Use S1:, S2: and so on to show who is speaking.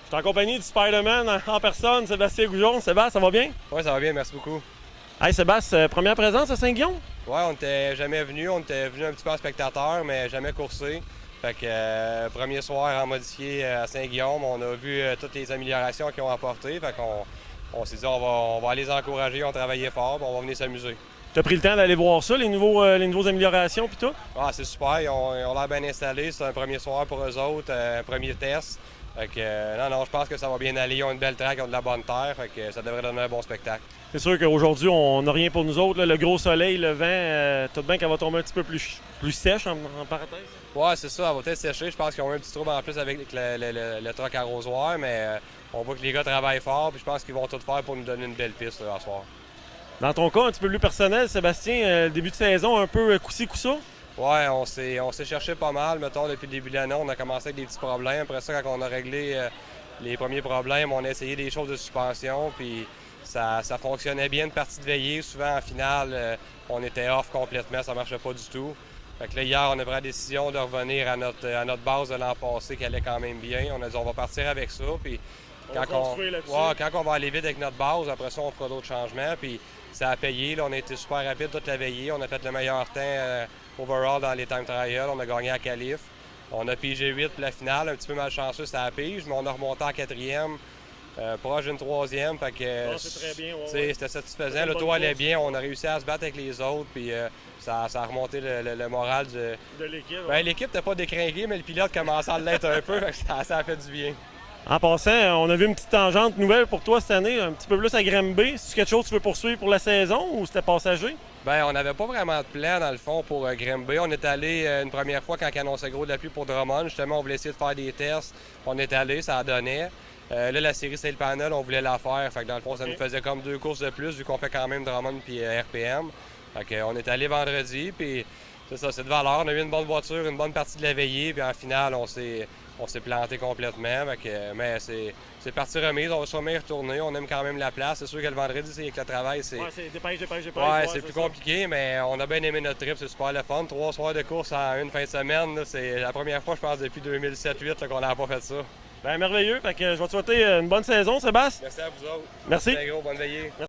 S1: Je suis en compagnie du Spider-Man en personne, Sébastien Goujon. Sébastien, ça va bien?
S2: Oui, ça va bien, merci beaucoup.
S1: Hey Sébastien, première présence à Saint-Guillaume?
S2: Ouais, on n'était jamais venu, on était venu un petit peu en spectateur, mais jamais coursé. Fait que premier soir en modifié à Saint-Guillaume, on a vu toutes les améliorations qu'ils ont apportées. Fait qu'on s'est dit on va aller les encourager, on travaillait fort, puis on va venir s'amuser.
S1: Tu as pris le temps d'aller voir ça, les nouveaux améliorations puis tout?
S2: Ah, c'est super, ils ont l'air bien installés, c'est un premier soir pour eux autres, un premier test. Fait que non, je pense que ça va bien aller, ils ont une belle track, ils ont de la bonne terre, fait que ça devrait donner un bon spectacle.
S1: C'est sûr qu'aujourd'hui, on n'a rien pour nous autres. Là. Le gros soleil, le vent, tout bien qu'elle va tomber un petit peu plus sèche en parenthèse.
S2: Ouais, c'est ça, elle va peut-être sécher. Je pense qu'ils ont eu un petit trouble en plus avec le truck arrosoir, mais on voit que les gars travaillent fort, puis je pense qu'ils vont tout faire pour nous donner une belle piste là, ce soir.
S1: Dans ton cas, un petit peu plus personnel, Sébastien, début de saison un peu coup-ci, coup-ça?
S2: Ouais, on s'est cherché pas mal, mettons, depuis le début de l'année. On a commencé avec des petits problèmes. Après ça, quand on a réglé les premiers problèmes, on a essayé des choses de suspension, puis ça fonctionnait bien, une partie de veillée. Souvent, en finale, on était off complètement, ça marchait pas du tout. Fait que là, hier, on a pris la décision de revenir à notre base de l'an passé, qui allait quand même bien. On a dit, on va partir avec ça, puis quand on va aller vite avec notre base, après ça, on fera d'autres changements, puis ça a payé. Là, on a été super rapide toute la veillée. On a fait le meilleur temps overall dans les time trials. On a gagné à qualif. On a pigé 8 pour la finale. Un petit peu malchanceux, ça a pige, mais on a remonté en quatrième. Proche d'une troisième. Fait que
S1: c'est très bien.
S2: c'était satisfaisant. Le toit allait bien. On a réussi à se battre avec les autres. Puis ça a remonté le moral
S1: de l'équipe.
S2: Ben, l'équipe n'était pas décringuée, mais le pilote commençait à l'être un peu. Fait que ça a fait du bien.
S1: En passant, on a vu une petite tangente nouvelle pour toi cette année, un petit peu plus à Granby. C'est quelque chose que tu veux poursuivre pour la saison ou c'était passager?
S2: Bien, on n'avait pas vraiment de plan, dans le fond, pour Granby. On est allé une première fois quand il annonçait gros de la pluie pour Drummond. Justement, on voulait essayer de faire des tests. On est allé, ça a donné. Là, la série Sail Panel, on voulait la faire. Fait que dans le fond, ça nous faisait comme 2 courses de plus, vu qu'on fait quand même Drummond puis RPM. Fait que, on est allé vendredi, puis c'est ça, c'est de valeur. On a eu une bonne voiture, une bonne partie de la veillée, puis en finale, on s'est planté complètement. Mais c'est partie remise, on va sûrement y retourner. On aime quand même la place. C'est sûr que le vendredi, c'est avec le travail, c'est.
S1: Ouais, c'est dépêche.
S2: Ouais, c'est plus compliqué, mais on a bien aimé notre trip, c'est super le fun. 3 soirs de course en une fin de semaine, là, c'est la première fois, je pense, depuis 2007-2008 qu'on n'a pas fait ça.
S1: Bien, merveilleux. Fait que je vais te souhaiter une bonne saison, Sébastien.
S2: Merci à vous autres.
S1: Merci.
S2: Gros, bonne veillée. Merci.